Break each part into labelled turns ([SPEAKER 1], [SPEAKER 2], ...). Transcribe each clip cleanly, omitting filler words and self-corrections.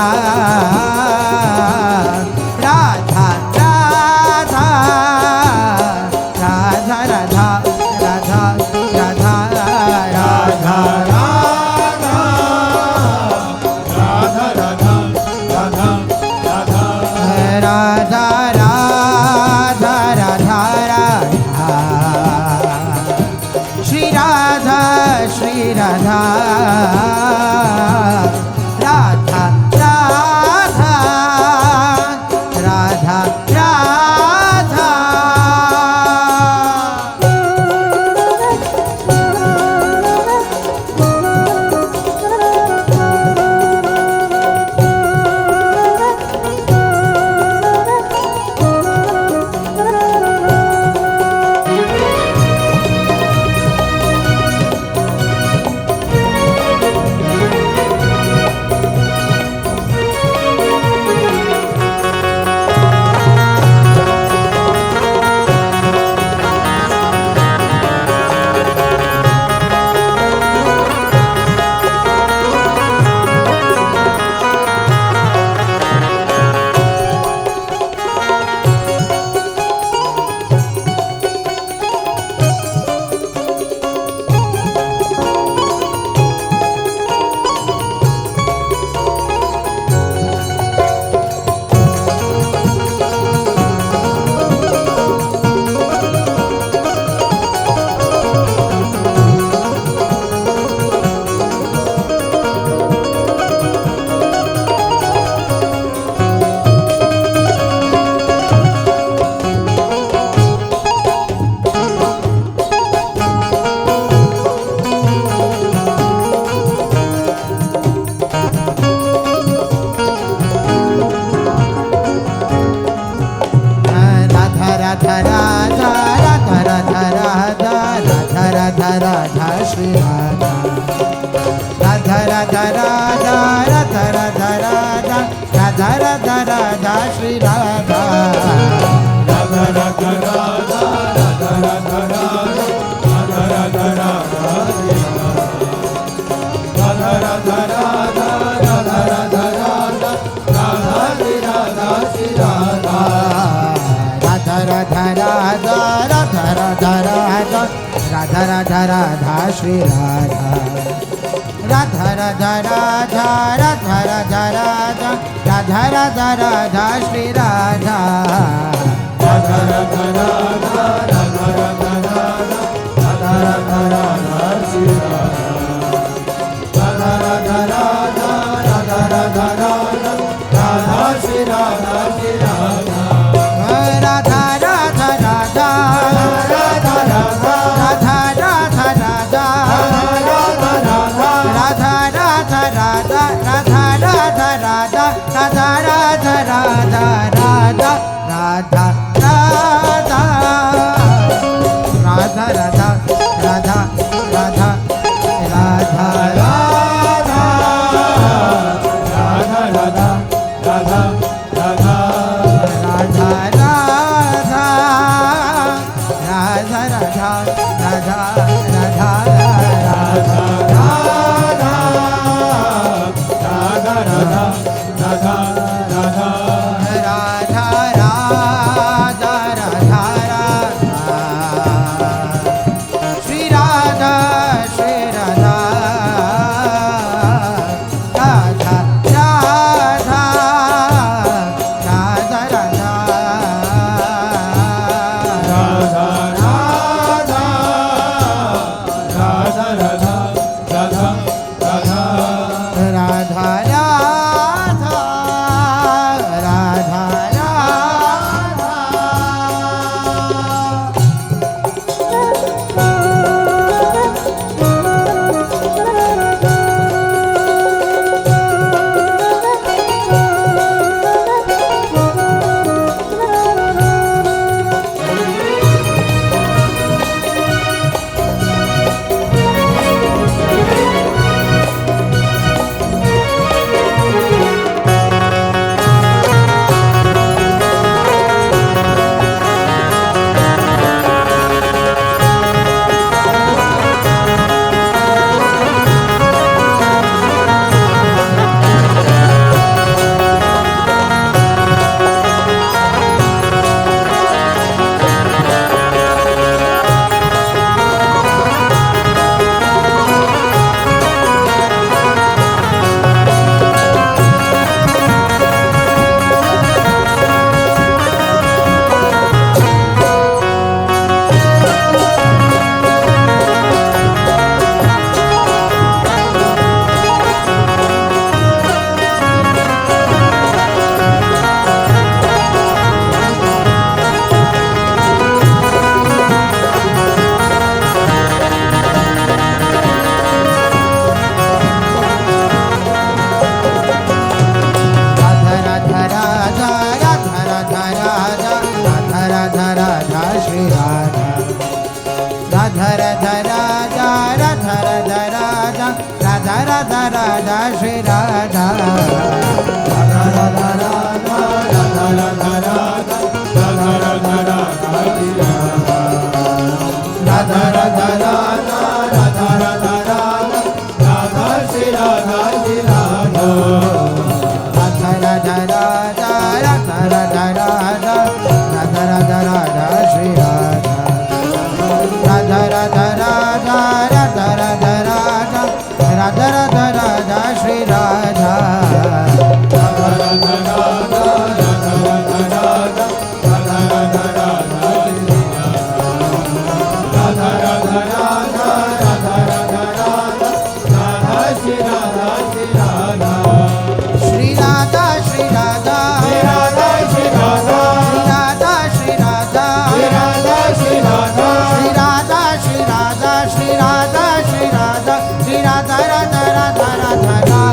[SPEAKER 1] Radha Radha Radha Radha Radha Radha Radha Radha Radha Radha Radha Shri Radha Radha Radha Radha Radha Radha Shri Radha Radha Radha Radha Radha Radha Radha Radha Radha Radha Shri Radha Radha Radha Radha Radha Radha Radha Radha Radha Radha Radha Radha Radha Radha Radha Radha Shri Radha Shri Radha Radha Radha Radha Radha Radha Radha Radha Radha Radha Shri Radha Radha Radha Radha Radha Radha Radha Radha Radha Radha Shri Radha Radha Radha Radha Radha Radha Radha Radha Radha Radha Shri Radha Radha Radha Radha Radha Radha Radha Radha Shri Radha Shri Radha Radha Radha Radha Radha Radha Radha Radha Radha Radha Radha Radha Radha Radha Shri Radha Radha Radha Radha Radha Radha Radha Radha Radha Radha Shri Radha Radha Radha Radha Radha Radha Radha Radha Radha Radha Radha Radha Radha Radha Radha Radha Radha Shri Radha Shri Radha Shri Radha Shri Radha Shri Radha Shri Radha Shri Radha Shri Radha Shri Radha Shri Radha Shri Radha Shri Radha Shri Radha Radha Radha Radha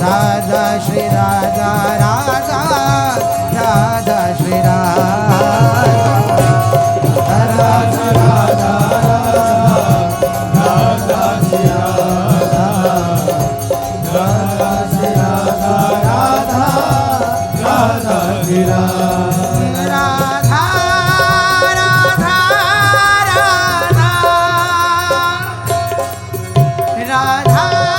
[SPEAKER 1] Radha Shri Radha Radha Radha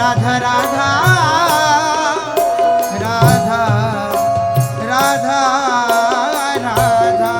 [SPEAKER 1] Radha Radha Radha Radha Radha Radha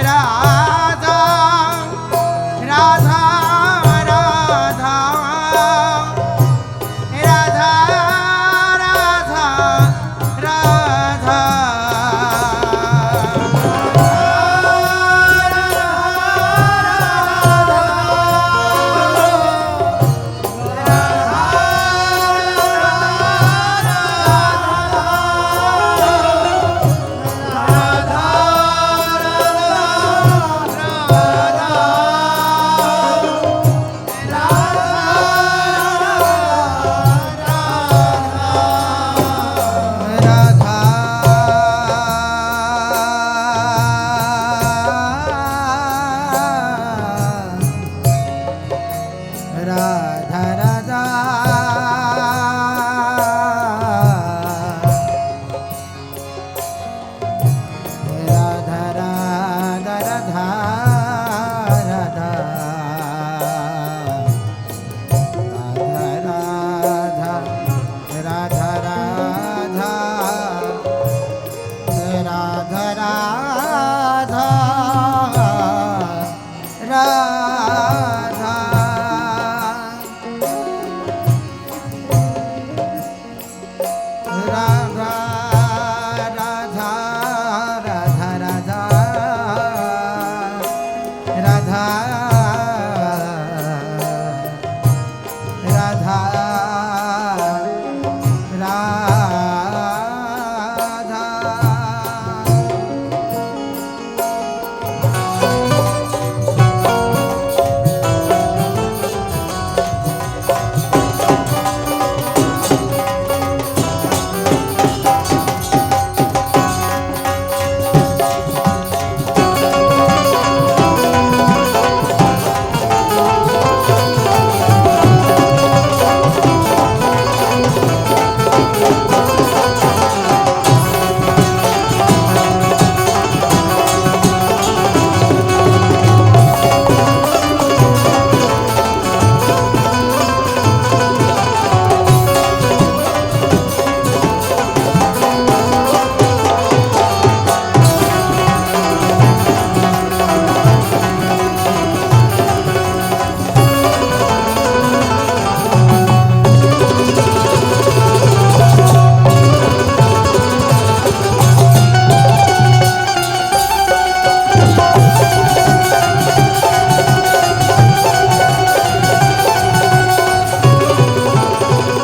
[SPEAKER 1] Radha Radha Radha Radha Radha Radha Radha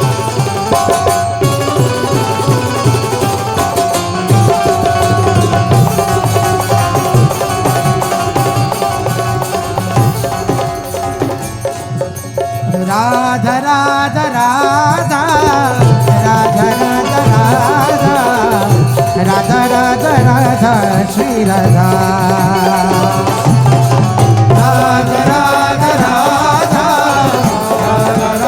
[SPEAKER 1] Radha Radha Radha Radha Radha Radha Shri Radha Radha Radha Radha Radha Radha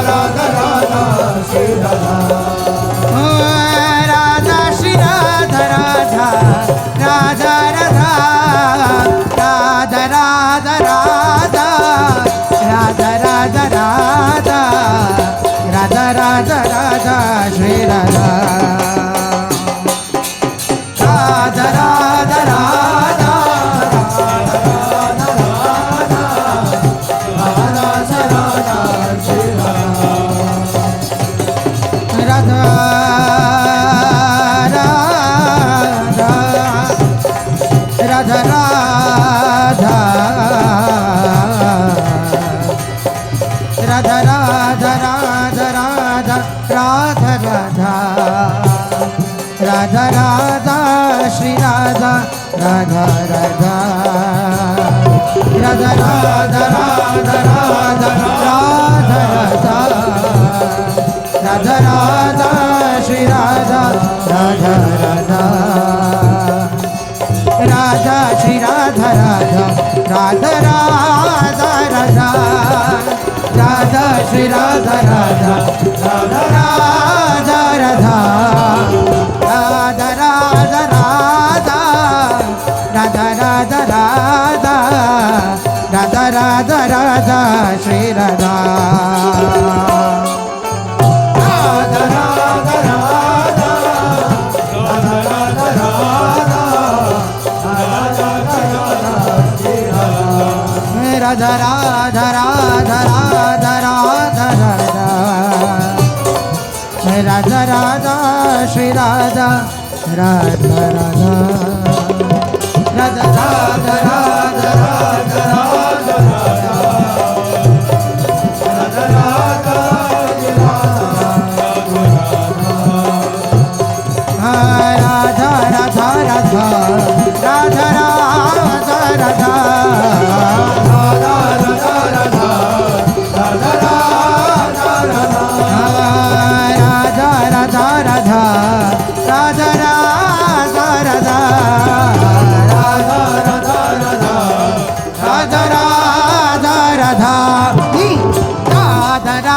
[SPEAKER 1] Radha Radha Shri Radha Radha Shri Radha Radha Radha Radha Radha Radha Radha Radha Radha Radha Radha Radha Radha Shri Radha Radha Radha Radha Radha Radha Shri Radha Radha Radha Radha Radha Radha Radha Radha Radha Radha Radha Shri Radha Radha Radha Radha Radha Radha Radha Radha Radha Radha Shri Radha Radha Radha Radha Shri Radha Radha Radha Radha Radha Radha Shri Radha Radha Radha Radha Radha Radha Radha Radha Radha Radha Radha Radha Radha Radha Shri Radha Radha Radha Radha Radha Radha Radha Radha Radha Radha Radha Radha Radha Radha Radha Radha Radha Radha Radha Radha Radha Shri Radha Radha Radha Radha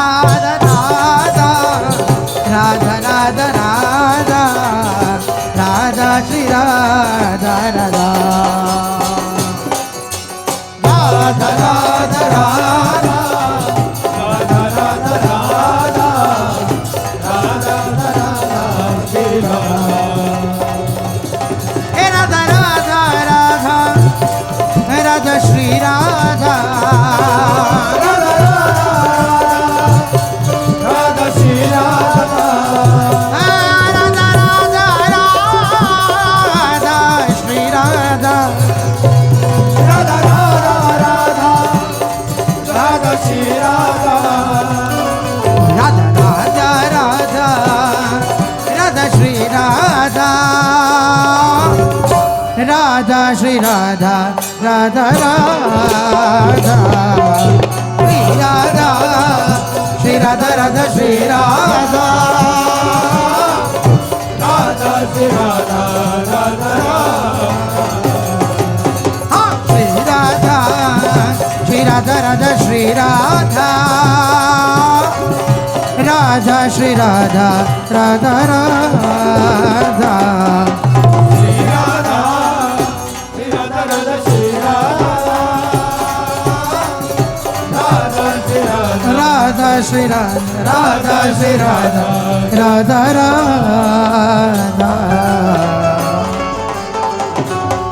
[SPEAKER 1] Radha Radha Radha Radha Radha Radha Shri Radha Radha Radha Radha Radha Shri Radha Radha Radha Shri Radha Radha Shri Radha Radha Radha Shri Radha Shri Radha Radha Shri Radha Radha Shri Radha Radha Shri Radha Shri Radha Radha Shri Radha Radha Shri Radha Radha Radha Radha Shri Radha Radha Shri Radha Radha Radha